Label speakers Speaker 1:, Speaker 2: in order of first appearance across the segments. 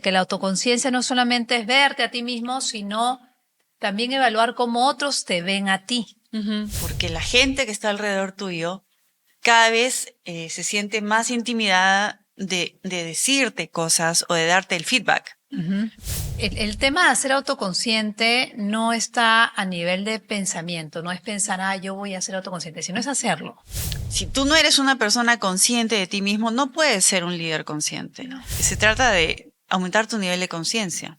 Speaker 1: que la autoconciencia no solamente es verte a ti mismo, sino también evaluar cómo otros te ven a ti.
Speaker 2: Porque la gente que está alrededor tuyo cada vez se siente más intimidada de decirte cosas o de darte el feedback.
Speaker 1: El tema de ser autoconsciente no está a nivel de pensamiento, no es pensar, yo voy a ser autoconsciente, sino es hacerlo.
Speaker 2: Si tú no eres una persona consciente de ti mismo, no puedes ser un líder consciente.
Speaker 1: No.
Speaker 2: Se trata de aumentar tu nivel de conciencia.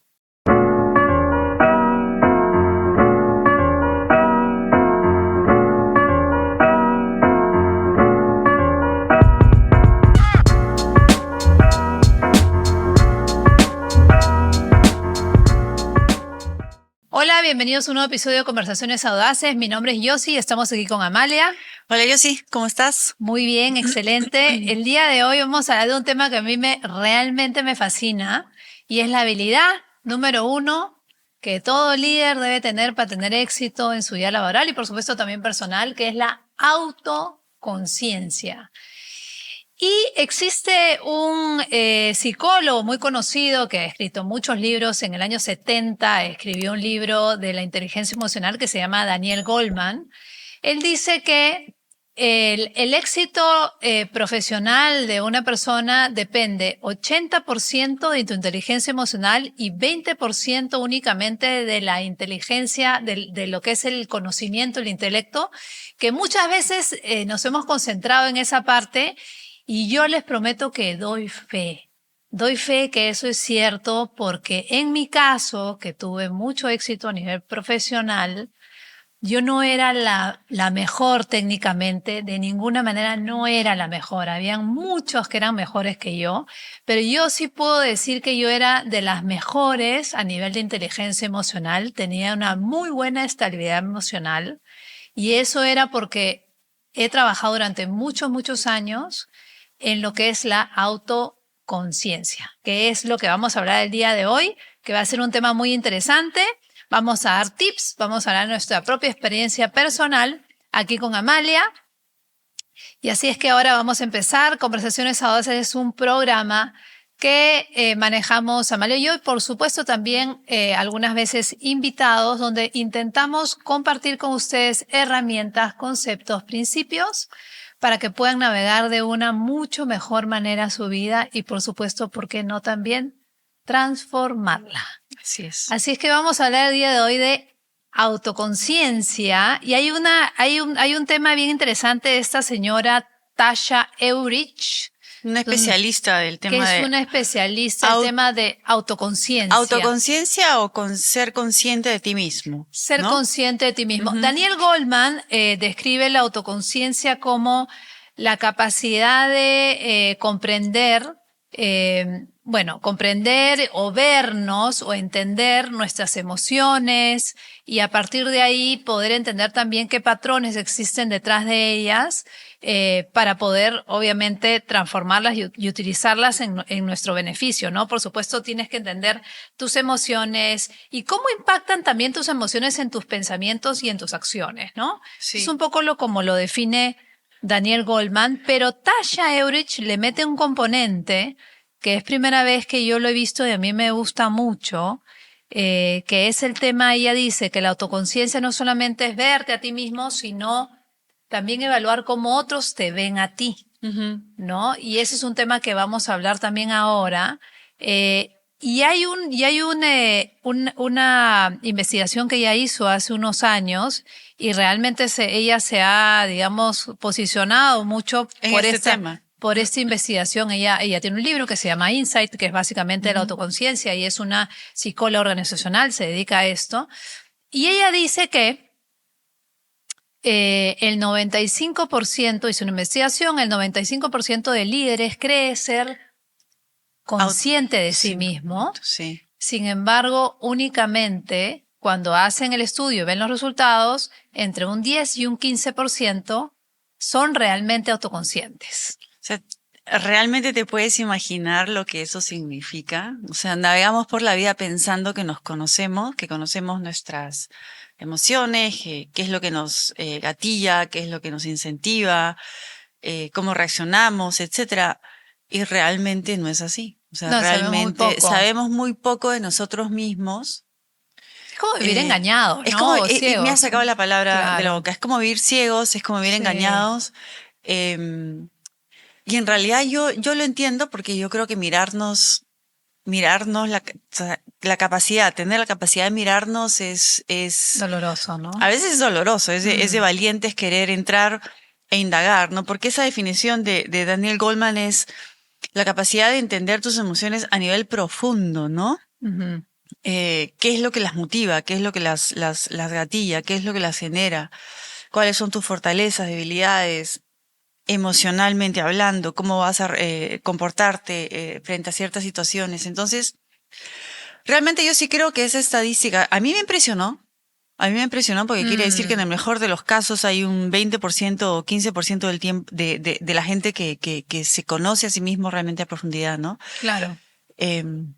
Speaker 1: Hola, bienvenidos a un nuevo episodio de Conversaciones Audaces. Mi nombre es Yossi y estamos aquí con Amalia.
Speaker 2: Hola Yossi, ¿cómo estás?
Speaker 1: Muy bien, excelente. El día de hoy vamos a hablar de un tema que a mí realmente me fascina y es la habilidad número 1 que todo líder debe tener para tener éxito en su vida laboral y por supuesto también personal, que es la autoconciencia. Y existe un psicólogo muy conocido que ha escrito muchos libros. En el año 70 escribió un libro de la inteligencia emocional que se llama Daniel Goleman. Él dice que el éxito profesional de una persona depende 80% de tu inteligencia emocional y 20% únicamente de la inteligencia, de lo que es el conocimiento, el intelecto, que muchas veces nos hemos concentrado en esa parte. Y yo les prometo que doy fe que eso es cierto porque en mi caso, que tuve mucho éxito a nivel profesional, yo no era la mejor técnicamente, de ninguna manera no era la mejor. Habían muchos que eran mejores que yo, pero yo sí puedo decir que yo era de las mejores a nivel de inteligencia emocional, tenía una muy buena estabilidad emocional y eso era porque he trabajado durante muchos años en lo que es la autoconciencia, que es lo que vamos a hablar el día de hoy, que va a ser un tema muy interesante. Vamos a dar tips, vamos a hablar de nuestra propia experiencia personal aquí con Amalia. Y así es que ahora vamos a empezar. Conversaciones Audaces es un programa que manejamos Amalia y yo, y por supuesto también algunas veces invitados, donde intentamos compartir con ustedes herramientas, conceptos, principios para que puedan navegar de una mucho mejor manera su vida y por supuesto, ¿por qué no también transformarla?
Speaker 2: Así es.
Speaker 1: Así es que vamos a hablar el día de hoy de autoconciencia y hay un tema bien interesante de esta señora Tasha Eurich,
Speaker 2: Una especialista del
Speaker 1: que
Speaker 2: tema
Speaker 1: es
Speaker 2: de
Speaker 1: una especialista en el tema de autoconciencia.
Speaker 2: autoconciencia o con ser consciente de ti mismo.
Speaker 1: Ser
Speaker 2: ¿no?
Speaker 1: consciente de ti mismo. Daniel Goleman describe la autoconciencia como la capacidad de comprender, comprender o vernos o entender nuestras emociones y a partir de ahí poder entender también qué patrones existen detrás de ellas para poder obviamente transformarlas y utilizarlas en nuestro beneficio, ¿no? Por supuesto tienes que entender tus emociones y cómo impactan también tus emociones en tus pensamientos y en tus acciones, ¿no?
Speaker 2: Sí.
Speaker 1: Es un poco como lo define Daniel Goleman, pero Tasha Eurich le mete un componente que es primera vez que yo lo he visto y a mí me gusta mucho, que es el tema, ella dice que la autoconciencia no solamente es verte a ti mismo, sino también evaluar cómo otros te ven a ti, ¿no? Y ese es un tema que vamos a hablar también ahora. Y hay una investigación que ella hizo hace unos años y realmente ella se ha, digamos, posicionado mucho
Speaker 2: En este tema.
Speaker 1: por esta investigación. Ella tiene un libro que se llama Insight, que es básicamente la autoconciencia y es una psicóloga organizacional, se dedica a esto. Y ella dice que el 95%, hizo una investigación, el 95% de líderes cree ser consciente de sí mismo.
Speaker 2: Sí.
Speaker 1: Sin embargo, únicamente cuando hacen el estudio y ven los resultados, entre un 10 y un 15% son realmente autoconscientes.
Speaker 2: O sea, ¿realmente te puedes imaginar lo que eso significa? O sea, navegamos por la vida pensando que nos conocemos, que conocemos nuestras emociones, qué es lo que nos gatilla, qué es lo que nos incentiva, cómo reaccionamos, etcétera. Y realmente no es así. O sea,
Speaker 1: No, sabemos muy
Speaker 2: realmente
Speaker 1: poco.
Speaker 2: sabemos muy poco de nosotros mismos.
Speaker 1: Es como vivir
Speaker 2: Eh,
Speaker 1: engañados,
Speaker 2: es como,
Speaker 1: ¿no? O
Speaker 2: y me ha
Speaker 1: ciegos.
Speaker 2: sacado la palabra de la
Speaker 1: Claro,
Speaker 2: boca, es como vivir ciegos, es como vivir
Speaker 1: sí,
Speaker 2: engañados. em, y en realidad yo lo entiendo porque yo creo que mirarnos o sea, la capacidad, tener la capacidad de mirarnos
Speaker 1: doloroso,
Speaker 2: a
Speaker 1: ¿no?
Speaker 2: veces es doloroso, es de
Speaker 1: Mm,
Speaker 2: valientes querer entrar e indagar, ¿no? Porque esa definición de Daniel Goleman es la capacidad de entender tus emociones a nivel profundo, ¿no?
Speaker 1: ujú.
Speaker 2: ¿Qué es lo que las motiva? ¿Qué es lo que las gatilla? ¿Qué es lo que las genera? ¿Cuáles son tus fortalezas, debilidades, emocionalmente hablando? ¿Cómo vas a comportarte frente a ciertas situaciones? Entonces, realmente yo sí creo que esa estadística, a mí me impresionó. A mí me impresionó porque quiere decir que en
Speaker 1: Mm,
Speaker 2: el mejor de los casos hay un 20% o 15% del tiempo de la gente que se conoce a sí mismo realmente a profundidad, ¿no?
Speaker 1: claro.
Speaker 2: Em,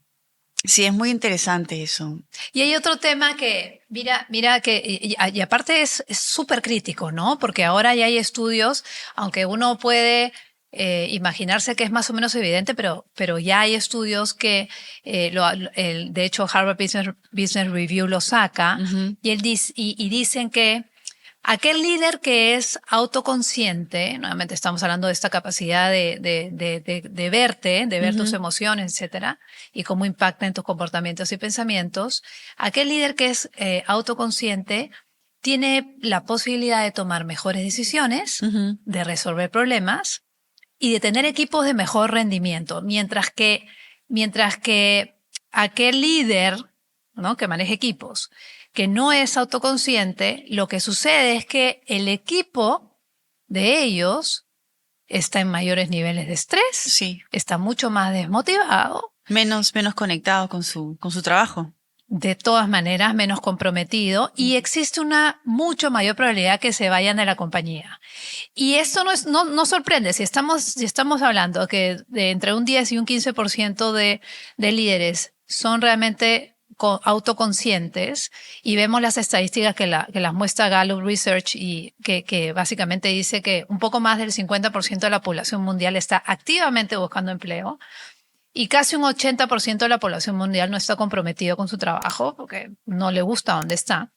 Speaker 2: sí, es muy interesante eso.
Speaker 1: Y hay otro tema que, mira que, y aparte es súper crítico, ¿no? Porque ahora ya hay estudios, aunque uno puede imaginarse que es más o menos evidente, pero ya hay estudios que, de hecho, Harvard Business Review lo saca,
Speaker 2: Ujú,
Speaker 1: y dicen que aquel líder que es autoconsciente, nuevamente estamos hablando de esta capacidad de verte, de ver tus
Speaker 2: ujú,
Speaker 1: emociones, etcétera, y cómo impacta en tus comportamientos y pensamientos, aquel líder que es autoconsciente tiene la posibilidad de tomar mejores decisiones,
Speaker 2: ujú.
Speaker 1: de resolver problemas y de tener equipos de mejor rendimiento, mientras que aquel líder, ¿no?, que maneja equipos, que no es autoconsciente, lo que sucede es que el equipo de ellos está en mayores niveles de estrés,
Speaker 2: Sí,
Speaker 1: está mucho más desmotivado,
Speaker 2: menos conectado con su trabajo.
Speaker 1: de todas maneras menos comprometido y
Speaker 2: Ujú.
Speaker 1: existe una mucho mayor probabilidad que se vayan de la compañía. Y esto no sorprende, si estamos hablando que de entre un 10 y un 15% de líderes son realmente autoconscientes y vemos las estadísticas que las muestra Gallup Research y que básicamente dice que un poco más del 50% de la población mundial está activamente buscando empleo y casi un 80% de la población mundial no está comprometido con su trabajo porque no le gusta donde está.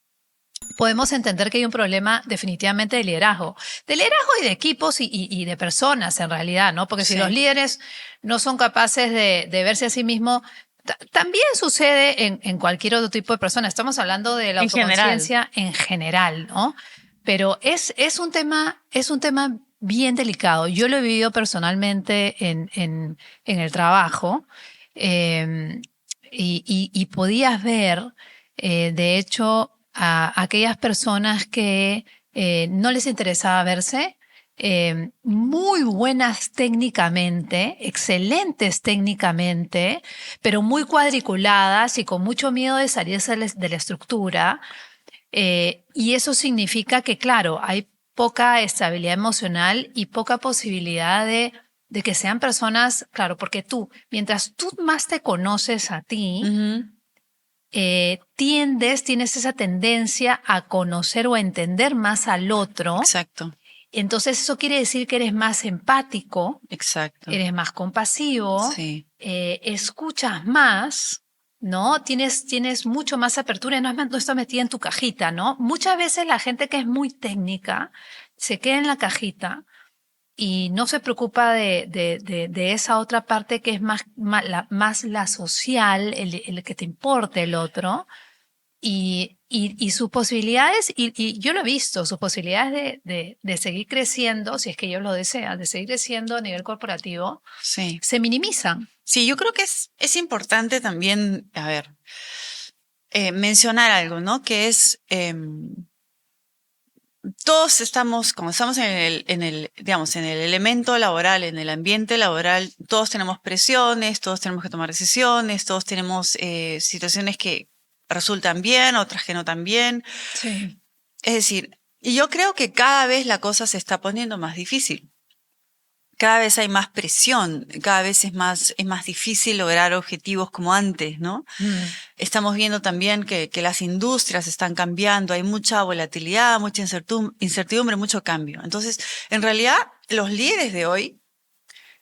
Speaker 1: Podemos entender que hay un problema definitivamente de liderazgo y de equipos y de personas en realidad, ¿no? Porque si los
Speaker 2: Sí,
Speaker 1: líderes no son capaces de verse a sí mismos, también sucede en cualquier otro tipo de persona. Estamos hablando de la
Speaker 2: en general.
Speaker 1: autoconciencia en general, ¿no? Pero es un tema bien delicado. Yo lo he vivido personalmente en el trabajo eh, y podías ver, de hecho, a aquellas personas que no les interesaba verse, muy buenas técnicamente, excelentes técnicamente, pero muy cuadriculadas y con mucho miedo de salirse de la estructura. Y eso significa que, claro, hay poca estabilidad emocional y poca posibilidad de que sean personas, claro, porque mientras tú más te conoces a ti,
Speaker 2: Ujú,
Speaker 1: tienes esa tendencia a conocer o a entender más al otro.
Speaker 2: exacto,
Speaker 1: Entonces eso quiere decir que eres más empático,
Speaker 2: exacto.
Speaker 1: eres más compasivo,
Speaker 2: Sí.
Speaker 1: escuchas más, ¿no? Tienes mucho más apertura y no estás metida en tu cajita, ¿no? Muchas veces la gente que es muy técnica se queda en la cajita y no se preocupa de esa otra parte que es más la social, el que te importe el otro. Y sus posibilidades, y yo lo he visto, sus posibilidades de seguir creciendo, si es que ellos lo desean, de seguir creciendo a nivel corporativo,
Speaker 2: Sí.
Speaker 1: se minimizan.
Speaker 2: Sí, yo creo que es importante también, a ver, mencionar algo, ¿no? Que es, todos estamos, como estamos digamos, en el elemento laboral, en el ambiente laboral, todos tenemos presiones, todos tenemos que tomar decisiones, todos tenemos situaciones que resultan bien, otras que no tan bien.
Speaker 1: Sí.
Speaker 2: Es decir, y yo creo que cada vez la cosa se está poniendo más difícil. Cada vez hay más presión, cada vez es más difícil lograr objetivos como antes, ¿no?
Speaker 1: Mm,
Speaker 2: Estamos viendo también que las industrias están cambiando, hay mucha volatilidad, mucha incertidumbre, mucho cambio. Entonces, en realidad, los líderes de hoy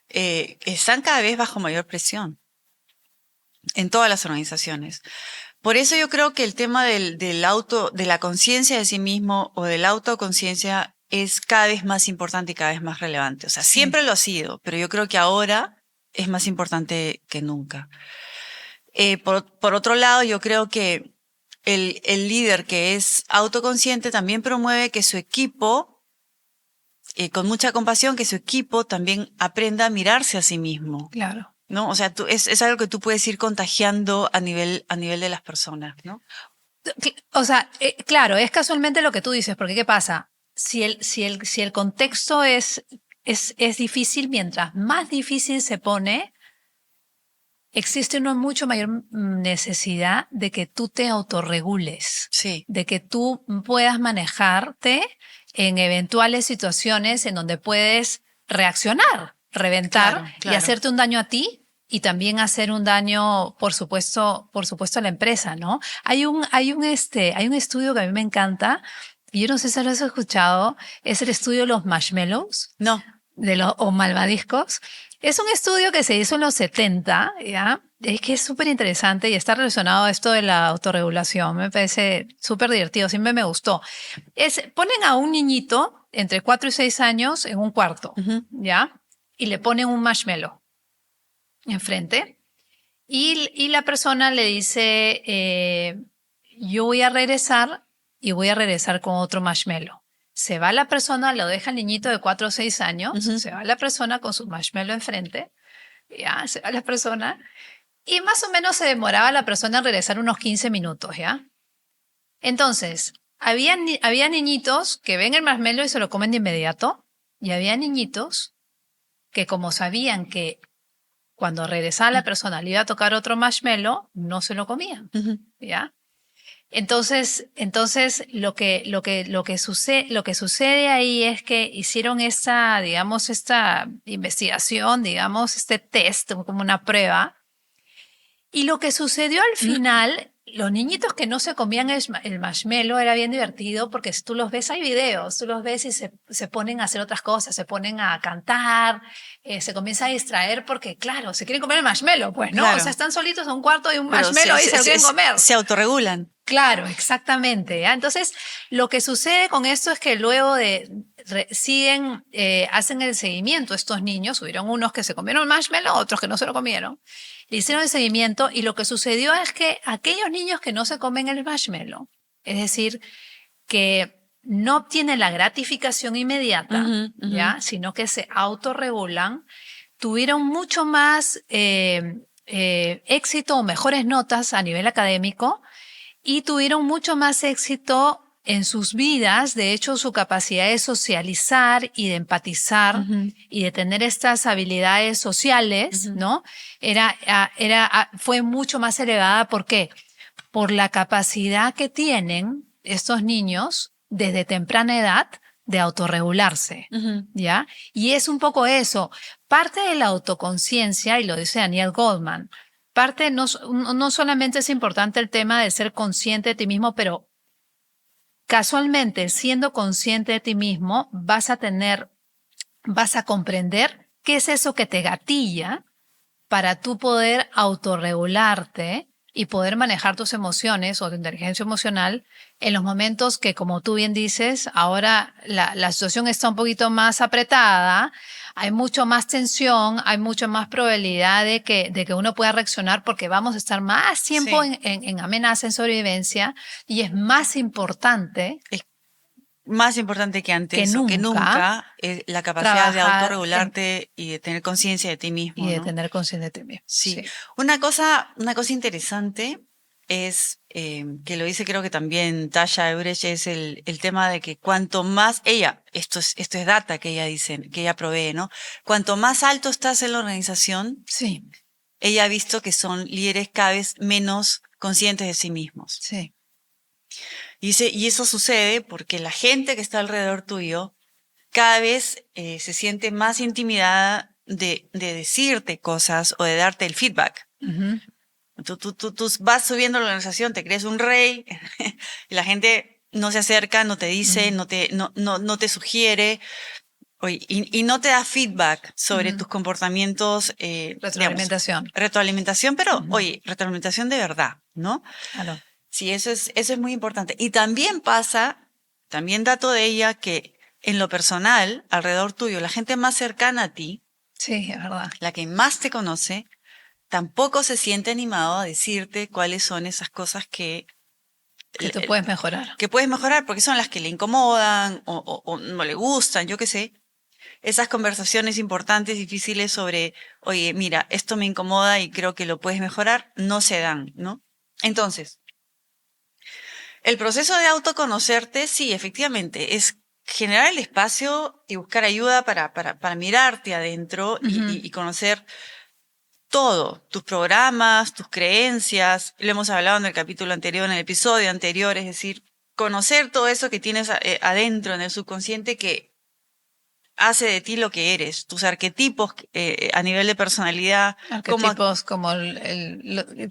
Speaker 2: están cada vez bajo mayor presión en todas las organizaciones. Por eso yo creo que el tema de la conciencia de sí mismo o de la autoconciencia es cada vez más importante y cada vez más relevante. O sea, siempre lo ha sido, pero yo creo que ahora es más importante que nunca. Por otro lado, yo creo que el líder que es autoconsciente también promueve que su equipo, con mucha compasión, que su equipo también aprenda a mirarse a sí mismo.
Speaker 1: Claro.
Speaker 2: ¿No? O sea, es algo que tú puedes ir contagiando a nivel de las personas, ¿no?
Speaker 1: O sea, claro, es casualmente lo que tú dices, porque ¿qué pasa? Si el contexto es difícil, mientras más difícil se pone, existe una mucho mayor necesidad de que tú te autorregules,
Speaker 2: Sí.
Speaker 1: de que tú puedas manejarte en eventuales situaciones en donde puedes reaccionar, reventar y hacerte un daño a ti y también hacer un daño, por supuesto a la empresa, ¿no? Hay un estudio que a mí me encanta, y yo no sé si lo has escuchado, es el estudio de los marshmallows.
Speaker 2: No.
Speaker 1: O malvadiscos. Es un estudio que se hizo en los 70, ¿ya? Es que es súper interesante y está relacionado a esto de la autorregulación. Me parece súper divertido, siempre me gustó. Ponen a un niñito entre 4 y 6 años en un cuarto, ¿ya? Y le ponen un marshmallow enfrente. Y la persona le dice, yo voy a regresar y voy a regresar con otro marshmallow. Se va la persona, lo deja el niñito de 4 o 6 años, se va la persona con su marshmallow enfrente, ya, se va la persona, y más o menos se demoraba la persona en regresar unos 15 minutos, ¿ya? Entonces, había niñitos que ven el marshmallow y se lo comen de inmediato, y había niñitos que como sabían que cuando regresaba la persona le iba a tocar otro marshmallow, no se lo comían, ¿ya? Entonces lo que sucede ahí es que hicieron esta investigación, este test, como una prueba. Y lo que sucedió al final, los niñitos que no se comían el marshmallow era bien divertido porque si tú los ves, hay videos, tú los ves y se ponen a hacer otras cosas, se ponen a cantar, se comienza a distraer porque, claro, se quieren comer el marshmallow, pues, ¿no?
Speaker 2: Claro.
Speaker 1: O sea, están solitos en un cuarto de un marshmallow y se lo quieren comer.
Speaker 2: Se autorregulan.
Speaker 1: Claro, exactamente. ¿Ya? Entonces, lo que sucede con esto es que luego hacen el seguimiento estos niños. Hubieron unos que se comieron el marshmallow, otros que no se lo comieron. Le hicieron el seguimiento y lo que sucedió es que aquellos niños que no se comen el marshmallow, es decir, que no obtienen la gratificación inmediata, ¿ya? Sino que se autorregulan, tuvieron mucho más éxito o mejores notas a nivel académico y tuvieron mucho más éxito en sus vidas. De hecho, su capacidad de socializar y de empatizar y de tener estas habilidades sociales, ¿no? Fue mucho más elevada. ¿Por qué? Por la capacidad que tienen estos niños desde temprana edad de autorregularse, ¿ya? Y es un poco eso. Parte de la autoconciencia, y lo dice Daniel Goleman, no solamente es importante el tema de ser consciente de ti mismo, pero casualmente siendo consciente de ti mismo vas a comprender qué es eso que te gatilla para tú poder autorregularte y poder manejar tus emociones o tu inteligencia emocional en los momentos que, como tú bien dices, ahora la situación está un poquito más apretada, hay mucho más tensión, hay mucho más probabilidad de que uno pueda reaccionar porque vamos a estar más tiempo en amenaza, en sobrevivencia, y es más importante.
Speaker 2: Es más importante que antes
Speaker 1: que
Speaker 2: nunca la capacidad de autorregularte y de tener conciencia de ti mismo.
Speaker 1: Y de
Speaker 2: ¿no?
Speaker 1: tener conciencia de ti mismo.
Speaker 2: Sí. Una cosa interesante es que lo dice creo que también Tasha Eurich, es el tema de que cuanto más esto es data que ella dice, que ella provee, ¿no? Cuanto más alto estás en la organización,
Speaker 1: sí,
Speaker 2: ella ha visto que son líderes cada vez menos conscientes de sí mismos.
Speaker 1: Sí.
Speaker 2: Y eso sucede porque la gente que está alrededor tuyo cada vez se siente más intimidada de decirte cosas o de darte el feedback. Tú vas subiendo la organización, te crees un rey y la gente no se acerca, no te dice, no te sugiere. Oye, y no te da feedback sobre tus comportamientos,
Speaker 1: Retroalimentación.
Speaker 2: retroalimentación, pero oye, retroalimentación de verdad, ¿no?
Speaker 1: Claro.
Speaker 2: Sí, eso es muy importante. Y también pasa, también dato de ella, que en lo personal, alrededor tuyo, la gente más cercana a ti,
Speaker 1: Sí, es verdad.
Speaker 2: la que más te conoce, tampoco se siente animado a decirte cuáles son esas cosas
Speaker 1: Que tú puedes mejorar.
Speaker 2: que puedes mejorar, porque son las que le incomodan o no le gustan, yo qué sé. Esas conversaciones importantes, difíciles sobre, oye, mira, esto me incomoda y creo que lo puedes mejorar, no se dan, ¿no? Entonces, el proceso de autoconocerte, sí, efectivamente, es generar el espacio y buscar ayuda para mirarte adentro y conocer todo, tus programas, tus creencias, lo hemos hablado en el capítulo anterior, en el episodio anterior, es decir, conocer todo eso que tienes adentro en el subconsciente que hace de ti lo que eres, tus arquetipos a nivel de personalidad, como
Speaker 1: Arquetipos como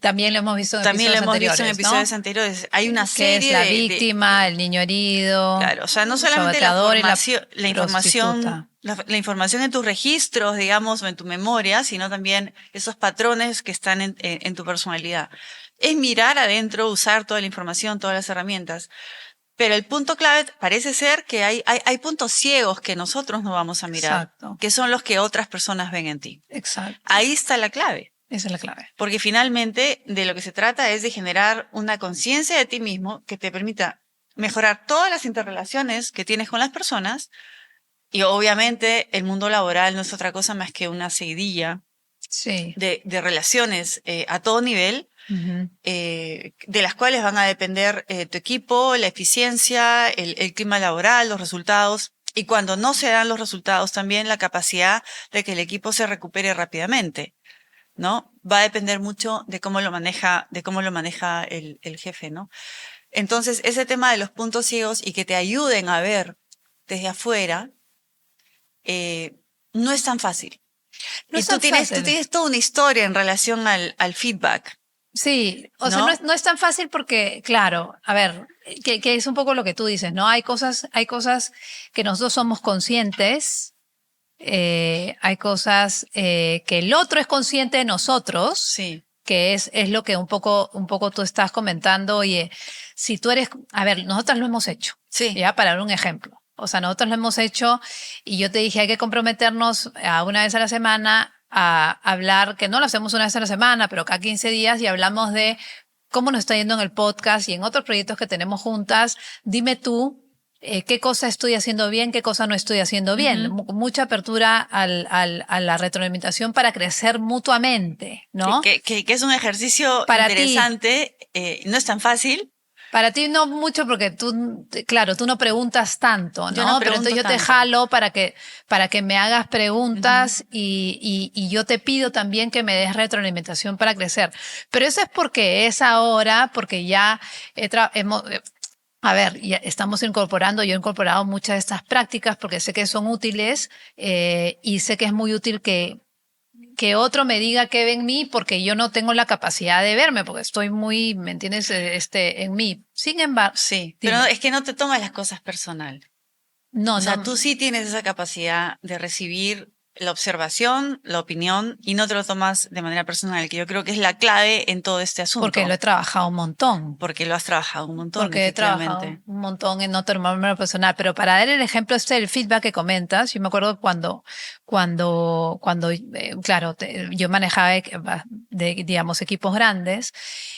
Speaker 1: también lo hemos visto en
Speaker 2: también lo
Speaker 1: episodios
Speaker 2: hemos visto en
Speaker 1: anteriores, ¿no?
Speaker 2: episodios anteriores. Hay una
Speaker 1: Que es
Speaker 2: serie
Speaker 1: la víctima, el niño herido,
Speaker 2: claro, o sea, no
Speaker 1: el
Speaker 2: solamente la
Speaker 1: saboteador y la
Speaker 2: formación,
Speaker 1: prostituta.
Speaker 2: la información en tus registros, digamos, o en tu memoria, sino también esos patrones que están en tu personalidad. Es mirar adentro, usar toda la información, todas las herramientas. Pero el punto clave parece ser que hay puntos ciegos que nosotros no vamos a mirar,
Speaker 1: Exacto,
Speaker 2: que son los que otras personas ven en ti.
Speaker 1: exacto.
Speaker 2: Ahí está la clave.
Speaker 1: Esa es la clave.
Speaker 2: Porque finalmente de lo que se trata es de generar una conciencia de ti mismo que te permita mejorar todas las interrelaciones que tienes con las personas. Y obviamente el mundo laboral no es otra cosa más que una seguidilla
Speaker 1: Sí.
Speaker 2: de relaciones a todo nivel, de las cuales van a depender tu equipo, la eficiencia, el clima laboral, los resultados. Y cuando no se dan los resultados, también la capacidad de que el equipo se recupere rápidamente, ¿no? Va a depender mucho de cómo lo maneja el jefe, ¿no? Entonces, ese tema de los puntos ciegos y que te ayuden a ver desde afuera, no es tan fácil.
Speaker 1: No
Speaker 2: Y
Speaker 1: es tan
Speaker 2: tú
Speaker 1: fácil.
Speaker 2: tienes toda una historia en relación al feedback,
Speaker 1: Sí, o sea,
Speaker 2: ¿no?
Speaker 1: no es tan fácil porque, claro, a ver, que es un poco lo que tú dices, ¿no? Hay cosas que nosotros somos conscientes, hay cosas que el otro es consciente de nosotros,
Speaker 2: Sí,
Speaker 1: que es lo que un poco tú estás comentando. Oye, si tú eres, a ver, nosotros lo hemos hecho,
Speaker 2: sí,
Speaker 1: ya para dar un ejemplo. O sea, nosotros lo hemos hecho y yo te dije, hay que comprometernos a una vez a la semana a hablar, que no lo hacemos una vez a la semana, pero cada 15 días y hablamos de cómo nos está yendo en el podcast y en otros proyectos que tenemos juntas. Dime tú qué cosa estoy haciendo bien, qué cosa no estoy haciendo bien. Mucha apertura a la retroalimentación para crecer mutuamente, ¿no?
Speaker 2: que es un ejercicio
Speaker 1: Para ti,
Speaker 2: interesante, no es tan fácil.
Speaker 1: para ti no mucho porque tú, claro, tú no preguntas tanto,
Speaker 2: Yo no
Speaker 1: ¿no? Pero
Speaker 2: pregunto
Speaker 1: entonces yo te
Speaker 2: tanto.
Speaker 1: jalo para que me hagas preguntas y yo te pido también que me des retroalimentación para crecer. Pero eso es porque es ahora, porque ya a ver, ya estamos incorporando, yo he incorporado muchas de estas prácticas porque sé que son útiles y sé que es muy útil que otro me diga qué ve en mí porque yo no tengo la capacidad de verme, porque estoy muy, ¿me entiendes? En mí. Sin embargo,
Speaker 2: Sí, pero
Speaker 1: dime,
Speaker 2: es que no te tomas las cosas personal.
Speaker 1: no,
Speaker 2: O sea,
Speaker 1: no,
Speaker 2: tú sí tienes esa capacidad de recibir la observación, la opinión y no te lo tomas de manera personal, que yo creo que es la clave en todo este
Speaker 1: porque lo
Speaker 2: asunto,
Speaker 1: he trabajado un montón.
Speaker 2: porque lo has trabajado un montón,
Speaker 1: Porque he trabajado
Speaker 2: efectivamente.
Speaker 1: un montón en no tomarme lo personal, pero para dar el ejemplo del feedback que comentas, yo me acuerdo cuando claro, yo manejaba digamos, equipos grandes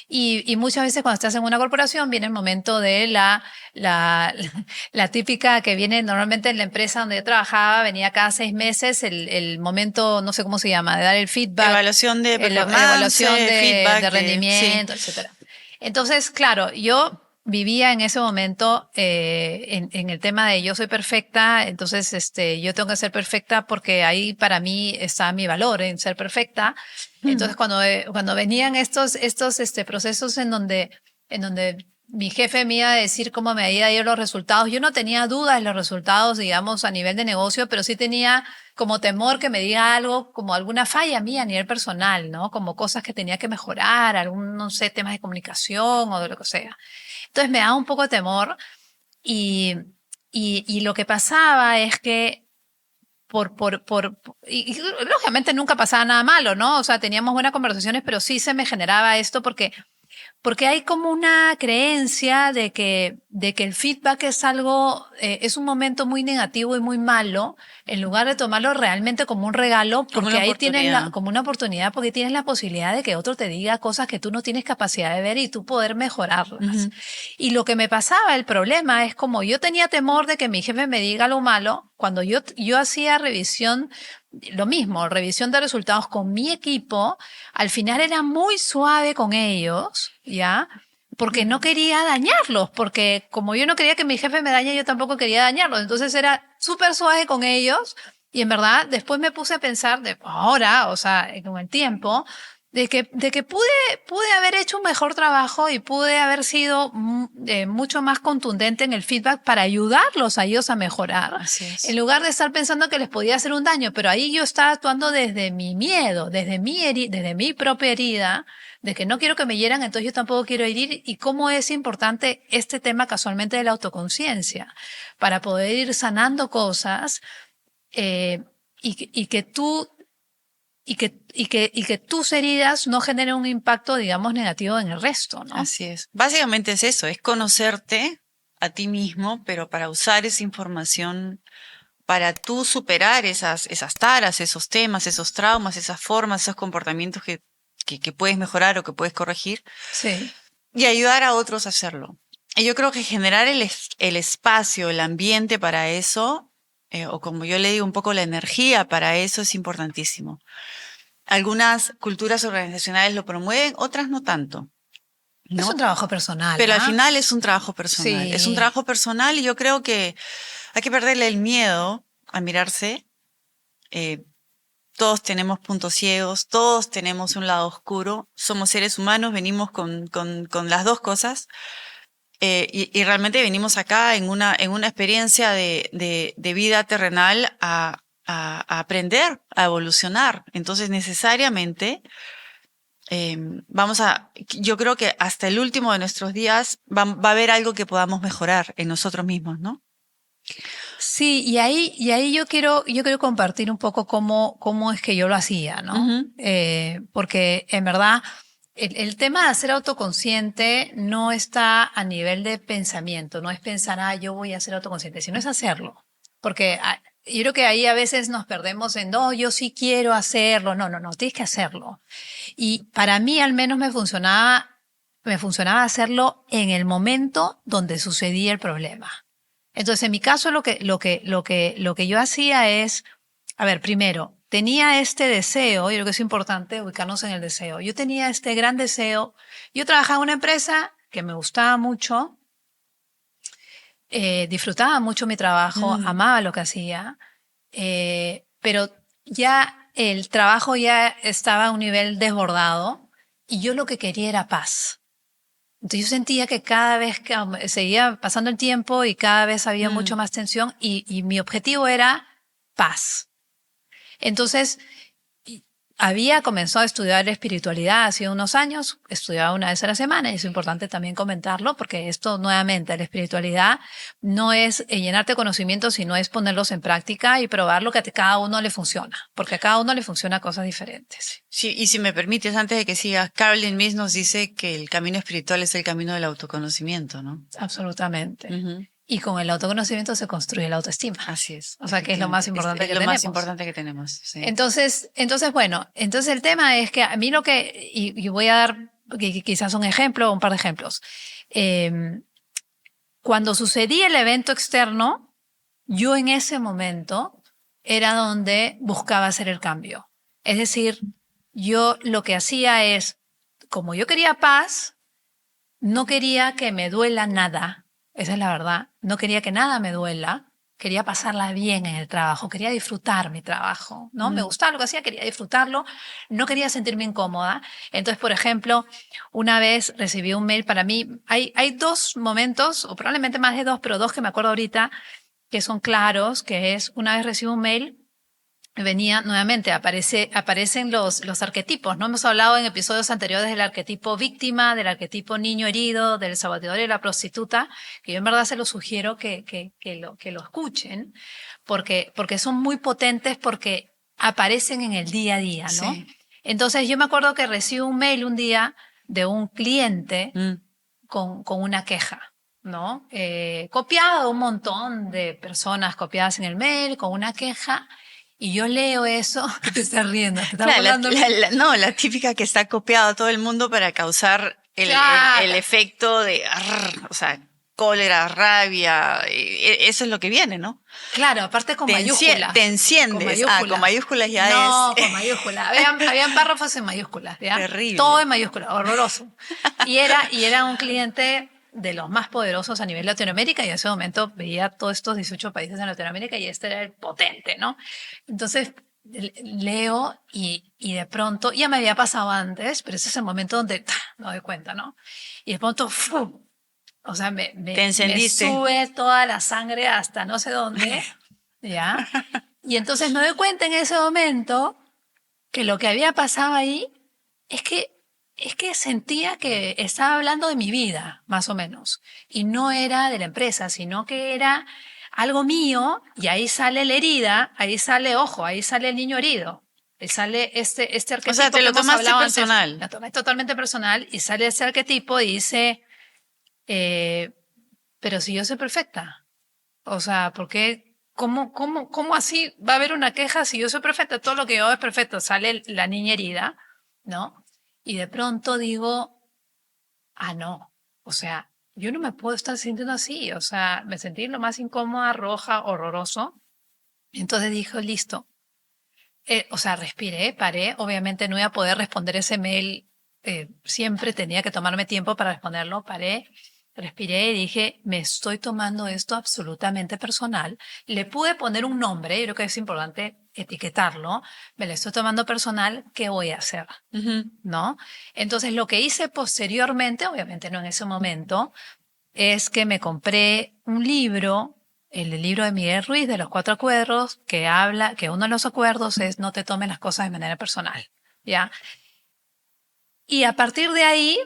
Speaker 1: y muchas veces cuando estás en una corporación viene el momento de la, la típica que viene normalmente en la empresa donde yo trabajaba, venía cada 6 meses el momento, no sé cómo se llama, de dar el feedback,
Speaker 2: Evaluación de
Speaker 1: evaluación
Speaker 2: performance, feedback
Speaker 1: de
Speaker 2: de, sí.
Speaker 1: rendimiento, etcétera. Entonces, claro, yo vivía en ese momento en el tema de yo soy perfecta, entonces yo tengo que ser perfecta porque ahí para mí está mi valor en ser perfecta. Entonces, cuando venían estos procesos en donde mi jefe me iba a decir cómo me había ido los resultados, yo no tenía dudas de los resultados, digamos, a nivel de negocio, pero sí tenía como temor que me diga algo, como alguna falla mía a nivel personal, ¿no? Como cosas que tenía que mejorar, algún, no sé, temas de comunicación o de lo que sea. Entonces me daba un poco de temor y lo que pasaba es que y lógicamente nunca pasaba nada malo, ¿no? O sea, teníamos buenas conversaciones, pero sí se me generaba esto porque hay como una creencia de que el feedback es algo, es un momento muy negativo y muy malo, en lugar de tomarlo realmente como un regalo,
Speaker 2: Como
Speaker 1: porque
Speaker 2: una
Speaker 1: ahí tienes
Speaker 2: oportunidad.
Speaker 1: como una oportunidad, porque tienes la posibilidad de que otro te diga cosas que tú no tienes capacidad de ver y tú poder mejorarlas.
Speaker 2: Ujú.
Speaker 1: Y lo que me pasaba, el problema es como yo tenía temor de que mi jefe me diga lo malo, cuando yo hacía revisión, lo mismo, revisión de resultados con mi equipo, al final era muy suave con ellos, ¿ya? Porque no quería dañarlos, porque como yo no quería que mi jefe me dañe, yo tampoco quería dañarlos. Entonces era súper suave con ellos y en verdad después me puse a pensar, ahora, o sea, con el tiempo, de que pude haber hecho un mejor trabajo y pude haber sido mucho más contundente en el feedback para ayudarlos a ellos a mejorar,
Speaker 2: Así
Speaker 1: en
Speaker 2: es.
Speaker 1: lugar de estar pensando que les podía hacer un daño. Pero ahí yo estaba actuando desde mi miedo, desde mi propia herida, de que no quiero que me hieran, entonces yo tampoco quiero herir. Y cómo es importante este tema casualmente de la autoconciencia para poder ir sanando cosas eh, y que tú y que tus heridas no generen un impacto, digamos, negativo en el resto, ¿no?
Speaker 2: Así es. Básicamente es eso, es conocerte a ti mismo, pero para usar esa información para tú superar esas taras, esos temas, esos traumas, esas formas, esos comportamientos que puedes mejorar o que puedes corregir
Speaker 1: Sí.
Speaker 2: y ayudar a otros a hacerlo. Y yo creo que generar el espacio, el ambiente para eso, o como yo le digo un poco la energía para eso es importantísimo. Algunas culturas organizacionales lo promueven, otras no tanto,
Speaker 1: Es un
Speaker 2: ¿no?
Speaker 1: trabajo personal,
Speaker 2: Pero al
Speaker 1: ¿ah?
Speaker 2: final es un trabajo personal. Es un
Speaker 1: Sí.
Speaker 2: trabajo personal y yo creo que hay que perderle el miedo a mirarse. Eh, todos tenemos puntos ciegos, todos tenemos un lado oscuro. Somos seres humanos, venimos con las dos cosas. Y realmente venimos acá en una experiencia de vida terrenal a aprender, a evolucionar. Entonces, necesariamente, yo creo que hasta el último de nuestros días va a haber algo que podamos mejorar en nosotros mismos, ¿no?
Speaker 1: Sí, y ahí yo quiero compartir un poco cómo es que yo lo hacía, ¿no?
Speaker 2: Ujú.
Speaker 1: Porque en verdad el tema de ser autoconsciente no está a nivel de pensamiento, no es pensar, ah, yo voy a ser autoconsciente, sino es hacerlo. Porque yo creo que ahí a veces nos perdemos en, no, yo sí quiero hacerlo, no, tienes que hacerlo. Y para mí al menos me funcionaba hacerlo en el momento donde sucedía el problema. Entonces, en mi caso, lo que yo hacía es, a ver, primero, tenía este deseo, y creo que es importante ubicarnos en el deseo. Yo tenía este gran deseo. Yo trabajaba en una empresa que me gustaba mucho, disfrutaba mucho mi trabajo,
Speaker 2: Mm,
Speaker 1: amaba lo que hacía, pero ya el trabajo ya estaba a un nivel desbordado y yo lo que quería era paz. Entonces yo sentía que cada vez que seguía pasando el tiempo y cada vez había mucho
Speaker 2: mm.
Speaker 1: más tensión y mi objetivo era paz. Entonces había comenzado a estudiar espiritualidad hace unos años, estudiaba una vez a la semana y es importante también comentarlo porque esto nuevamente, la espiritualidad no es llenarte de conocimientos, sino es ponerlos en práctica y probar lo que a cada uno le funciona, porque a cada uno le funciona cosas diferentes.
Speaker 2: Sí, y si me permites, antes de que sigas, Carolyn Miss nos dice que el camino espiritual es el camino del autoconocimiento, ¿no?
Speaker 1: Absolutamente.
Speaker 2: Ujú.
Speaker 1: Y con el autoconocimiento se construye la autoestima.
Speaker 2: Así es,
Speaker 1: O sea, que es lo más
Speaker 2: efectivamente.
Speaker 1: importante
Speaker 2: Es
Speaker 1: que
Speaker 2: lo más
Speaker 1: tenemos.
Speaker 2: importante que tenemos, sí.
Speaker 1: Bueno, entonces el tema es que a mí y voy a dar quizás un ejemplo, un par de ejemplos. Eh, Cuando sucedía el evento externo, yo en ese momento era donde buscaba hacer el cambio. Es decir, yo lo que hacía es, como yo quería paz, no quería que me duela nada, esa es la verdad. No quería que nada me duela. Quería pasarla bien en el trabajo, quería disfrutar mi trabajo, ¿no? Me
Speaker 2: Mm,
Speaker 1: gustaba lo que hacía, quería disfrutarlo, no quería sentirme incómoda. Entonces, por ejemplo, una vez recibí un mail para mí, hay dos momentos, o probablemente más de dos, pero dos que me acuerdo ahorita, que son claros, que es una vez recibo un mail venía nuevamente, aparecen los arquetipos, ¿no? Hemos hablado en episodios anteriores del arquetipo víctima, del arquetipo niño herido, del salvador y la prostituta, que yo en verdad se lo sugiero que lo escuchen, porque son muy potentes, porque aparecen en el día a día, ¿no?
Speaker 2: Sí.
Speaker 1: Entonces yo me acuerdo que recibí un mail un día de un cliente con una queja, ¿no? Copiado, un montón de personas copiadas en el mail con una queja, y yo leo eso, que te estás riendo, te estás
Speaker 2: Claro,
Speaker 1: burlando.
Speaker 2: no, la típica que está copiada a todo el mundo para causar el
Speaker 1: Claro.
Speaker 2: efecto de, o sea, cólera, rabia, eso es lo que viene, ¿no?
Speaker 1: Claro, aparte con mayúsculas.
Speaker 2: Te enciendes. Ah, con mayúsculas ya
Speaker 1: No,
Speaker 2: es
Speaker 1: con mayúsculas. Habían párrafos en mayúsculas, ¿ya?
Speaker 2: terrible.
Speaker 1: Todo en mayúsculas, horroroso. Y era un cliente de los más poderosos a nivel Latinoamérica, y en ese momento veía todos estos 18 países en Latinoamérica y este era el potente, ¿no? Entonces leo y de pronto, ya me había pasado antes, pero ese es el momento donde me doy cuenta, ¿no? Y de pronto, ¡fu! O sea,
Speaker 2: Te
Speaker 1: me
Speaker 2: encendiste.
Speaker 1: sube toda la sangre hasta no sé dónde, ¿ya? Y entonces me doy cuenta en ese momento que lo que había pasado ahí es que, es que sentía que estaba hablando de mi vida, más o menos. Y no era de la empresa, sino que era algo mío, y ahí sale la herida, ahí sale, ojo, ahí sale el niño herido. Ahí sale este arquetipo.
Speaker 2: O sea, te
Speaker 1: que
Speaker 2: lo
Speaker 1: hemos
Speaker 2: tomaste
Speaker 1: hablado antes.
Speaker 2: personal.
Speaker 1: Lo tomé totalmente personal, y sale ese arquetipo y dice, pero si yo soy perfecta. O sea, ¿por qué? ¿Cómo así va a haber una queja si yo soy perfecta? Todo lo que yo hago es perfecto. Sale la niña herida, ¿no? Y de pronto digo, ah, no. O sea, yo no me puedo estar sintiendo así. O sea, me sentí lo más incómoda, roja, horroroso. Entonces dije, listo. O sea, respiré, paré. Obviamente no iba a poder responder ese mail. Siempre tenía que tomarme tiempo para responderlo. Paré, respiré y dije, me estoy tomando esto absolutamente personal. Le pude poner un nombre, yo creo que es importante etiquetarlo. Me lo estoy tomando personal, ¿qué voy a hacer? ¿No? Entonces, lo que hice posteriormente, obviamente no en ese momento, es que me compré un libro, el libro de Miguel Ruiz de los 4 acuerdos, que habla que uno de los acuerdos es no te tomes las cosas de manera personal, ¿ya? Y a partir de ahí,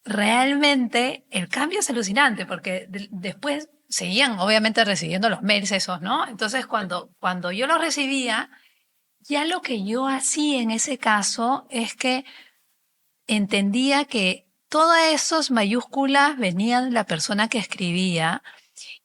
Speaker 1: realmente el cambio es alucinante, porque después seguían obviamente recibiendo los mails esos, ¿no? Entonces, cuando yo los recibía, ya lo que yo hacía en ese caso es que entendía que todas esas mayúsculas venían de la persona que escribía,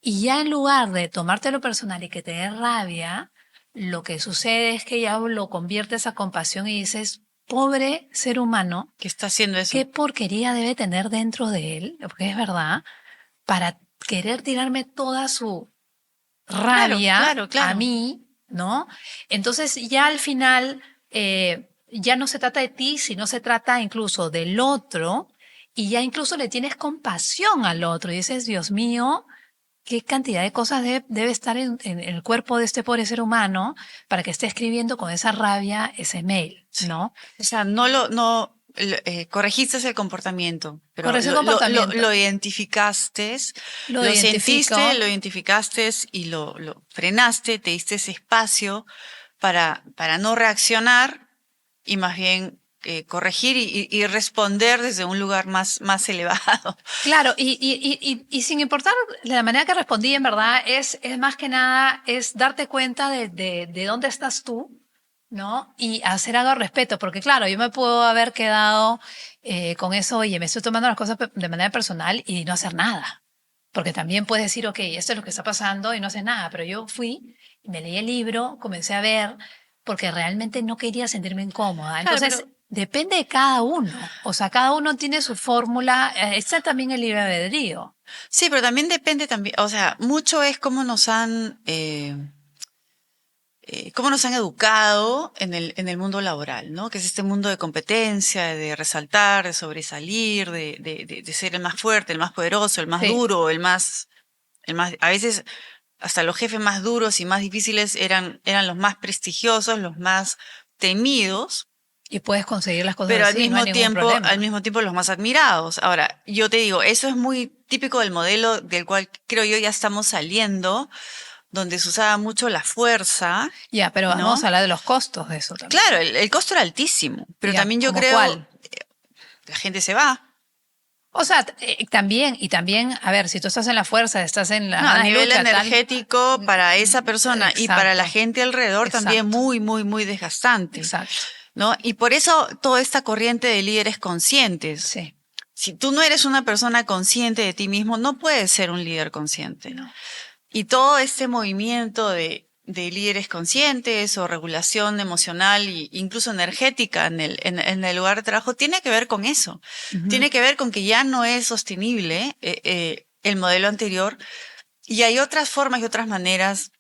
Speaker 1: y ya en lugar de tomártelo personal y que te dé rabia, lo que sucede es que ya lo conviertes a compasión y dices, pobre ser humano,
Speaker 2: ¿Qué está haciendo eso?
Speaker 1: qué porquería debe tener dentro de él, porque es verdad, para querer tirarme toda su rabia a
Speaker 2: Claro.
Speaker 1: mí, ¿no? Entonces ya al final ya no se trata de ti, sino se trata incluso del otro, y ya incluso le tienes compasión al otro y dices, Dios mío, qué cantidad de cosas debe estar en el cuerpo de este pobre ser humano para que esté escribiendo con esa rabia ese mail, ¿no?
Speaker 2: O sea, corregiste el comportamiento, pero
Speaker 1: Corrección de comportamiento.
Speaker 2: lo identificaste,
Speaker 1: Lo
Speaker 2: lo
Speaker 1: identifico.
Speaker 2: sentiste, lo identificaste y lo frenaste, te diste ese espacio para no reaccionar y más bien corregir y responder desde un lugar más elevado.
Speaker 1: Claro, y sin importar la manera que respondí, en verdad, es más que nada, es darte cuenta de dónde estás tú, ¿no? Y hacer algo al respecto, porque claro, yo me puedo haber quedado con eso, oye, me estoy tomando las cosas de manera personal y no hacer nada. Porque también puedes decir, ok, esto es lo que está pasando y no haces nada, pero yo fui, me leí el libro, comencé a ver, porque realmente no quería sentirme incómoda.
Speaker 2: Claro,
Speaker 1: Entonces, depende de cada uno. O sea, cada uno tiene su fórmula. Está también el libre albedrío.
Speaker 2: sí, pero también depende también, o sea, mucho es cómo nos han educado en el mundo laboral, ¿no? Que es este mundo de competencia, de resaltar, de sobresalir, de ser el más fuerte, el más poderoso, el más
Speaker 1: Sí.
Speaker 2: duro, a veces hasta los jefes más duros y más difíciles eran los más prestigiosos, los más temidos,
Speaker 1: Y puedes conseguir las cosas
Speaker 2: pero
Speaker 1: así, no hay ningún problema.
Speaker 2: al mismo tiempo los más admirados. Ahora, yo te digo, eso es muy típico del modelo del cual creo yo ya estamos saliendo, donde se usaba mucho la fuerza,
Speaker 1: Ya, pero vamos a
Speaker 2: ¿no?
Speaker 1: hablar de los costos de eso también.
Speaker 2: Claro, el costo era altísimo, pero
Speaker 1: Ya,
Speaker 2: también yo
Speaker 1: ¿como
Speaker 2: creo,
Speaker 1: cuál?
Speaker 2: la gente se va.
Speaker 1: O sea, también, a ver, si tú estás en la fuerza, estás en las
Speaker 2: No, a
Speaker 1: ganas de
Speaker 2: nivel
Speaker 1: lucha, tal.
Speaker 2: energético, para esa persona y para la
Speaker 1: Exacto,
Speaker 2: gente alrededor también
Speaker 1: exacto,
Speaker 2: muy, muy, muy desgastante,
Speaker 1: exacto.
Speaker 2: ¿no? Y por eso toda esta corriente de líderes conscientes.
Speaker 1: Sí,
Speaker 2: Si tú no eres una persona consciente de ti mismo, no puedes ser un líder consciente.
Speaker 1: no.
Speaker 2: Y todo este movimiento de líderes conscientes o regulación emocional e incluso energética en el lugar de trabajo tiene que ver con eso.
Speaker 1: Ujú.
Speaker 2: Tiene que ver con que ya no es sostenible el modelo anterior y hay otras formas y otras maneras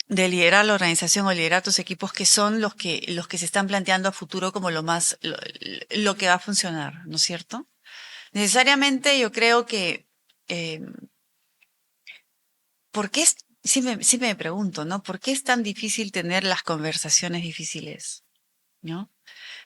Speaker 2: de liderar la organización o liderar tus equipos que son los que se están planteando a futuro como lo que va a funcionar, ¿no es cierto? Necesariamente yo creo que eh, ¿por qué es, siempre me pregunto, ¿no? ¿Por qué es tan difícil tener las conversaciones difíciles? ¿No?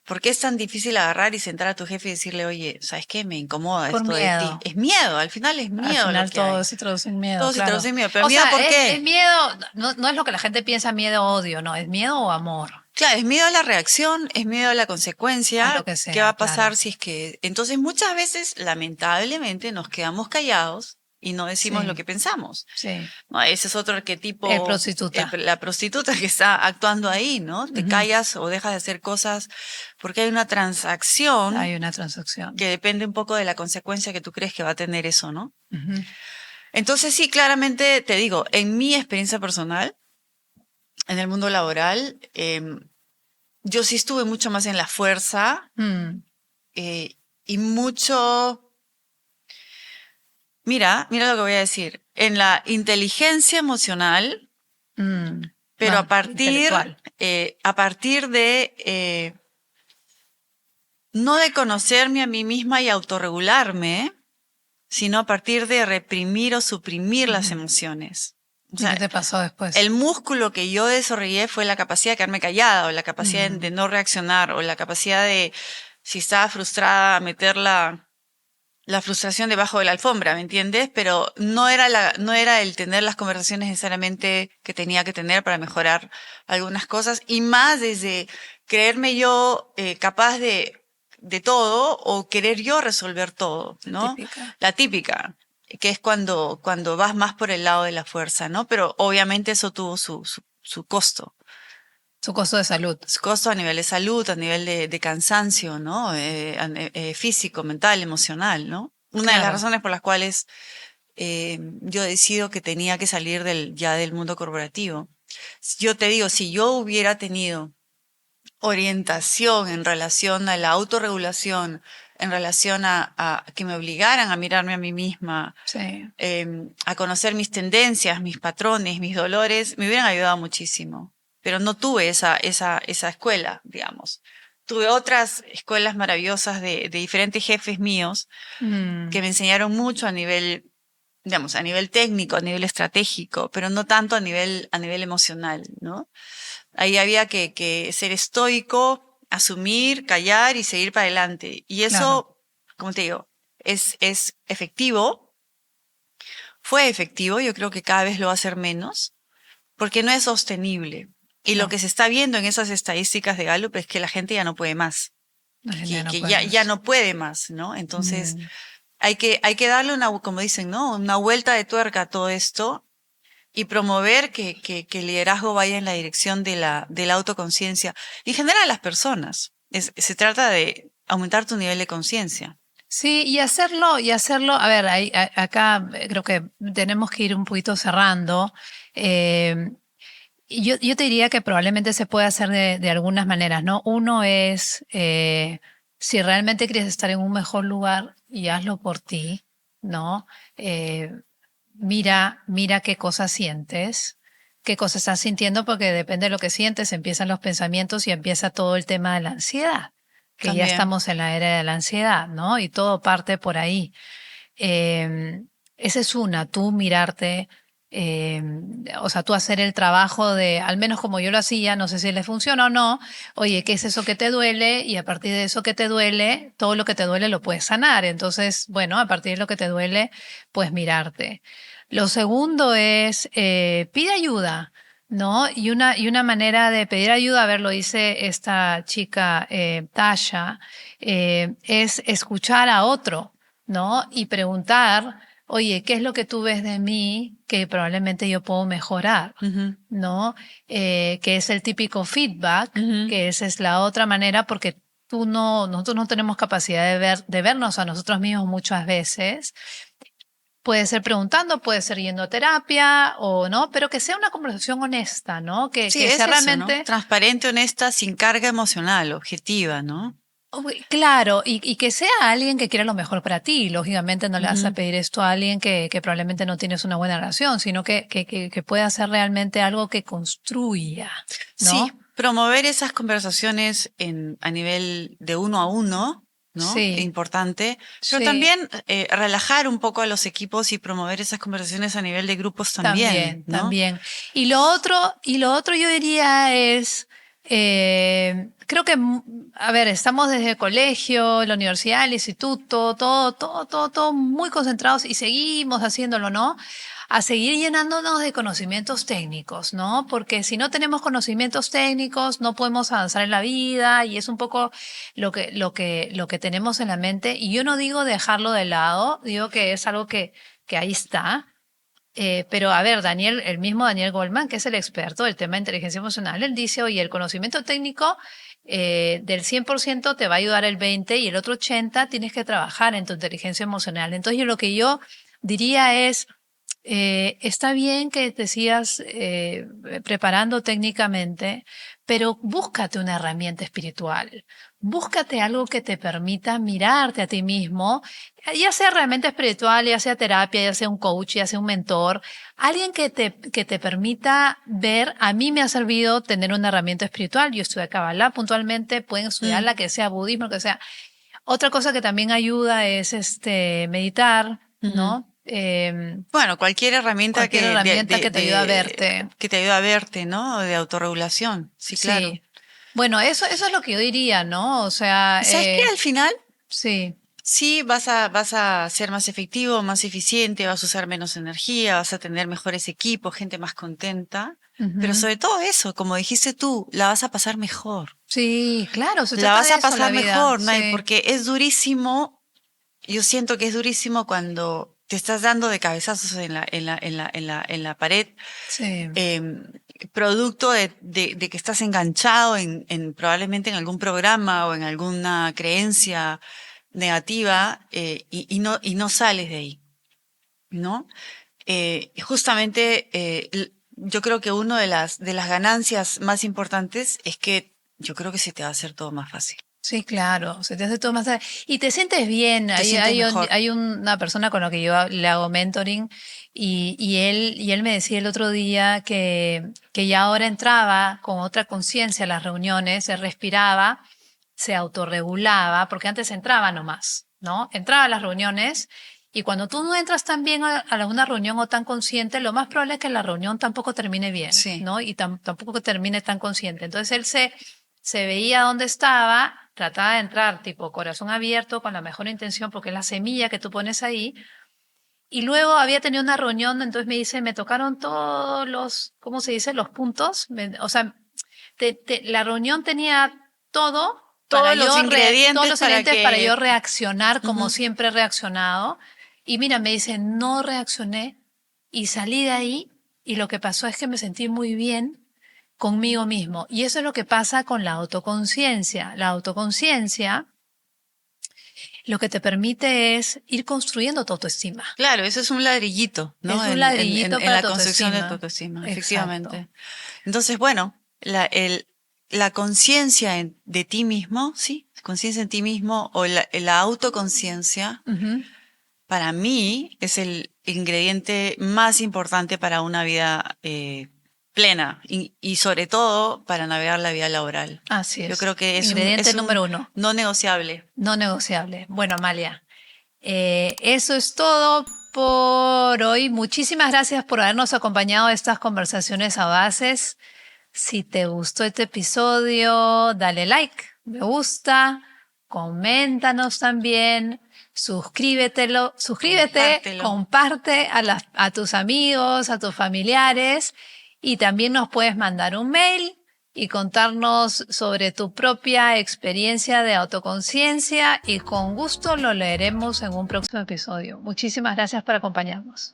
Speaker 2: ¿Por qué es tan difícil agarrar y sentar a tu jefe y decirle, oye, ¿sabes qué? Me incomoda
Speaker 1: Por
Speaker 2: esto de ti.
Speaker 1: miedo.
Speaker 2: Es miedo, al final es
Speaker 1: Al
Speaker 2: miedo lo
Speaker 1: final
Speaker 2: que
Speaker 1: todo
Speaker 2: hay.
Speaker 1: se traduce en miedo,
Speaker 2: Todo se
Speaker 1: claro.
Speaker 2: traduce en miedo. ¿Pero
Speaker 1: O
Speaker 2: miedo
Speaker 1: sea,
Speaker 2: por
Speaker 1: es
Speaker 2: qué?
Speaker 1: miedo, no es lo que la gente piensa miedo o odio, no, es miedo o amor,
Speaker 2: Claro, es miedo a la reacción, es miedo a la
Speaker 1: a lo
Speaker 2: consecuencia.
Speaker 1: que
Speaker 2: ¿Qué va
Speaker 1: sea,
Speaker 2: a pasar
Speaker 1: claro.
Speaker 2: si es que... Entonces muchas veces, lamentablemente, nos quedamos callados y no decimos lo
Speaker 1: Sí,
Speaker 2: que pensamos.
Speaker 1: sí.
Speaker 2: ¿No? Ese es otro
Speaker 1: El
Speaker 2: arquetipo,
Speaker 1: prostituta.
Speaker 2: la prostituta que está actuando ahí, ¿no? Te
Speaker 1: Ujú.
Speaker 2: callas o dejas de hacer cosas porque hay una transacción
Speaker 1: Hay una transacción.
Speaker 2: que depende un poco de la consecuencia que tú crees que va a tener eso, ¿no?
Speaker 1: Ujú.
Speaker 2: Entonces sí, claramente te digo, en mi experiencia personal, en el mundo laboral, yo sí estuve mucho más en la fuerza
Speaker 1: Mm,
Speaker 2: y mucho, mira lo que voy a decir, en la inteligencia emocional, pero
Speaker 1: más intelectual.
Speaker 2: a partir de no de conocerme a mí misma y autorregularme, sino a partir de reprimir o suprimir las
Speaker 1: Ujú.
Speaker 2: emociones. O
Speaker 1: ¿Y qué
Speaker 2: sea,
Speaker 1: te pasó
Speaker 2: el
Speaker 1: después?
Speaker 2: músculo que yo desarrollé fue la capacidad de quedarme callada o la capacidad
Speaker 1: Mm,
Speaker 2: de no reaccionar o la capacidad de, si estaba frustrada, meter la frustración debajo de la alfombra, ¿me entiendes? Pero no era el tener las conversaciones necesariamente que tenía que tener para mejorar algunas cosas y más desde creerme yo capaz de todo o querer yo resolver todo,
Speaker 1: la
Speaker 2: ¿no?
Speaker 1: típica.
Speaker 2: La típica, que es cuando vas más por el lado de la fuerza, ¿no? Pero obviamente eso tuvo su costo.
Speaker 1: Su costo de salud.
Speaker 2: Su costo a nivel de salud, a nivel de cansancio, ¿no? Físico, mental, emocional, ¿no? Una de las
Speaker 1: Claro.
Speaker 2: razones por las cuales yo decido que tenía que salir ya del mundo corporativo. Yo te digo, si yo hubiera tenido orientación en relación a la autorregulación, en relación a que me obligaran a mirarme a mí misma,
Speaker 1: Sí.
Speaker 2: a conocer mis tendencias, mis patrones, mis dolores, me hubieran ayudado muchísimo. Pero no tuve esa escuela, digamos. Tuve otras escuelas maravillosas de diferentes jefes míos
Speaker 1: Mm,
Speaker 2: que me enseñaron mucho a nivel, digamos, a nivel técnico, a nivel estratégico, pero no tanto a nivel emocional, ¿no? Ahí había que ser estoico, asumir, callar y seguir para adelante. Y
Speaker 1: claro.
Speaker 2: eso, como te digo, es efectivo, fue efectivo, yo creo que cada vez lo va a ser menos, porque no es sostenible. Y lo
Speaker 1: No,
Speaker 2: que se está viendo en esas estadísticas de Gallup es que la gente ya no puede más,
Speaker 1: la gente ya no
Speaker 2: que
Speaker 1: puede
Speaker 2: ya
Speaker 1: más.
Speaker 2: no puede más, ¿no? Entonces
Speaker 1: Mm.
Speaker 2: hay que darle una, como dicen, ¿no? Una vuelta de tuerca a todo esto y promover que el liderazgo vaya en la dirección de la autoconciencia. En general, a las personas. Se trata de aumentar tu nivel de conciencia.
Speaker 1: Sí, y hacerlo, a ver, acá creo que tenemos que ir un poquito cerrando. Eh, y yo te diría que probablemente se puede hacer de algunas maneras, ¿no? Uno es, si realmente quieres estar en un mejor lugar, y hazlo por ti, ¿no? Eh, mira qué cosas sientes, qué cosas estás sintiendo, porque depende de lo que sientes, empiezan los pensamientos y empieza todo el tema de la ansiedad, que ya
Speaker 2: También,
Speaker 1: estamos en la era de la ansiedad, ¿no? Y todo parte por ahí. Eh, Esa es una, tú mirarte, eh, o sea, tú hacer el trabajo de, al menos como yo lo hacía, no sé si le funciona o no, oye, ¿qué es eso que te duele? Y a partir de eso que te duele, todo lo que te duele lo puedes sanar. Entonces, bueno, a partir de lo que te duele, pues mirarte. Lo segundo es pide ayuda, ¿no? Y una manera de pedir ayuda, a ver, lo dice esta chica, Tasha, es escuchar a otro, ¿no? Y preguntar, oye, ¿qué es lo que tú ves de mí que probablemente yo puedo mejorar?
Speaker 2: Ujú,
Speaker 1: ¿No? Que es el típico feedback,
Speaker 2: ujú.
Speaker 1: que esa es la otra manera, porque nosotros no tenemos capacidad de vernos a nosotros mismos muchas veces. Puede ser preguntando, puede ser yendo a terapia o no, pero que sea una conversación honesta, ¿no? Que,
Speaker 2: Sí,
Speaker 1: que
Speaker 2: es
Speaker 1: sea
Speaker 2: eso, ¿no?
Speaker 1: realmente,
Speaker 2: Transparente, honesta, sin carga emocional, objetiva, ¿no?
Speaker 1: uy, claro, y que sea alguien que quiera lo mejor para ti. Lógicamente no le vas a
Speaker 2: Ujú.
Speaker 1: pedir esto a alguien que probablemente no tienes una buena relación, sino que pueda hacer realmente algo que construya,
Speaker 2: Sí,
Speaker 1: ¿no?
Speaker 2: promover esas conversaciones a nivel de uno a uno, ¿no?
Speaker 1: Sí,
Speaker 2: Importante, pero
Speaker 1: sí.
Speaker 2: también relajar un poco a los equipos y promover esas conversaciones a nivel de grupos también,
Speaker 1: También,
Speaker 2: ¿no?
Speaker 1: también. Y lo otro yo diría es, creo que, a ver, estamos desde el colegio, la universidad, el instituto, todo muy concentrados y seguimos haciéndolo, ¿no? A seguir llenándonos de conocimientos técnicos, ¿no? Porque si no tenemos conocimientos técnicos, no podemos avanzar en la vida y es un poco lo que tenemos en la mente. Y yo no digo dejarlo de lado, digo que es algo que ahí está. Pero a ver, el mismo Daniel Goldman, que es el experto del tema de inteligencia emocional, él dice, oye, el conocimiento técnico del 100% te va a ayudar el 20 y el otro 80 tienes que trabajar en tu inteligencia emocional. Entonces, lo que yo diría es, está bien que te sigas preparando técnicamente, pero búscate una herramienta espiritual. Búscate algo que te permita mirarte a ti mismo, ya sea herramienta espiritual, ya sea terapia, ya sea un coach, ya sea un mentor, alguien que te permita ver. A mí me ha servido tener una herramienta espiritual. Yo estudié Kabbalah puntualmente, pueden estudiar
Speaker 2: Mm,
Speaker 1: la que sea budismo, lo que sea. Otra cosa que también ayuda es meditar,
Speaker 2: ujú.
Speaker 1: ¿no?
Speaker 2: Bueno, cualquier herramienta
Speaker 1: Cualquier herramienta que te ayude a verte.
Speaker 2: que te ayude a verte, ¿no? De autorregulación. Sí, claro.
Speaker 1: Sí. Bueno, eso es lo que yo diría, ¿no? O sea,
Speaker 2: ¿Y sabes qué? Al final,
Speaker 1: sí.
Speaker 2: sí, vas a ser más efectivo, más eficiente, vas a usar menos energía, vas a tener mejores equipos, gente más contenta. Pero
Speaker 1: Ujú.
Speaker 2: sobre todo eso, como dijiste tú, la vas a pasar mejor.
Speaker 1: Sí, claro, se
Speaker 2: La
Speaker 1: trata
Speaker 2: vas
Speaker 1: de
Speaker 2: a
Speaker 1: eso la
Speaker 2: pasar
Speaker 1: vida.
Speaker 2: mejor, Nay,
Speaker 1: Sí.
Speaker 2: porque es durísimo. Yo siento que es durísimo cuando te estás dando de cabezazos en la pared,
Speaker 1: Sí.
Speaker 2: em, producto de que estás enganchado probablemente en algún programa o en alguna creencia negativa, y no sales de ahí, ¿no? Justamente, yo creo que una de las ganancias más importantes es que yo creo que se te va a hacer todo más fácil.
Speaker 1: Sí, claro, se te hace todo más. Y te sientes bien.
Speaker 2: Te
Speaker 1: Hay,
Speaker 2: sientes
Speaker 1: hay, un-
Speaker 2: mejor.
Speaker 1: hay una persona con la que yo le hago mentoring y él me decía el otro día que ya ahora entraba con otra conciencia a las reuniones, se respiraba, se autorregulaba, porque antes entraba nomás, ¿no? Entraba a las reuniones y cuando tú no entras tan bien a una reunión o tan consciente, lo más probable es que la reunión tampoco termine bien,
Speaker 2: Sí.
Speaker 1: ¿no? Y tampoco termine tan consciente. Entonces él se veía dónde estaba, trataba de entrar tipo corazón abierto con la mejor intención porque es la semilla que tú pones ahí. Y luego había tenido una reunión, entonces me dice, me tocaron todos los, ¿cómo se dice? Los puntos. O sea, la reunión tenía todo para
Speaker 2: Todos los
Speaker 1: yo, todos
Speaker 2: ingredientes
Speaker 1: los
Speaker 2: para
Speaker 1: ingredientes para yo
Speaker 2: que...
Speaker 1: reaccionar como
Speaker 2: Ujú.
Speaker 1: siempre he reaccionado. Y mira, me dice, no reaccioné y salí de ahí y lo que pasó es que me sentí muy bien conmigo mismo. Y eso es lo que pasa con la autoconciencia. La autoconciencia lo que te permite es ir construyendo tu autoestima.
Speaker 2: Claro, eso es un ladrillito, ¿no?
Speaker 1: Es un
Speaker 2: En,
Speaker 1: ladrillito
Speaker 2: en
Speaker 1: para
Speaker 2: la
Speaker 1: tu
Speaker 2: construcción de tu
Speaker 1: autoestima.
Speaker 2: autoestima,
Speaker 1: Exacto.
Speaker 2: efectivamente. Entonces, bueno, la conciencia de ti mismo, ¿sí? Conciencia en ti mismo o la autoconciencia,
Speaker 1: Ujú.
Speaker 2: para mí es el ingrediente más importante para una vida plena y sobre todo para navegar la vida laboral.
Speaker 1: Así
Speaker 2: Yo
Speaker 1: es.
Speaker 2: creo que es un,
Speaker 1: Ingrediente
Speaker 2: es un
Speaker 1: número uno,
Speaker 2: no negociable.
Speaker 1: no negociable. Bueno, Amalia, eso es todo por hoy. Muchísimas gracias por habernos acompañado a estas conversaciones audaces. Si te gustó este episodio, dale like, me gusta, coméntanos también. suscríbete,
Speaker 2: Compártelo.
Speaker 1: comparte a tus amigos, a tus familiares, y también nos puedes mandar un mail y contarnos sobre tu propia experiencia de autoconciencia, y con gusto lo leeremos en un próximo episodio. Muchísimas gracias por acompañarnos.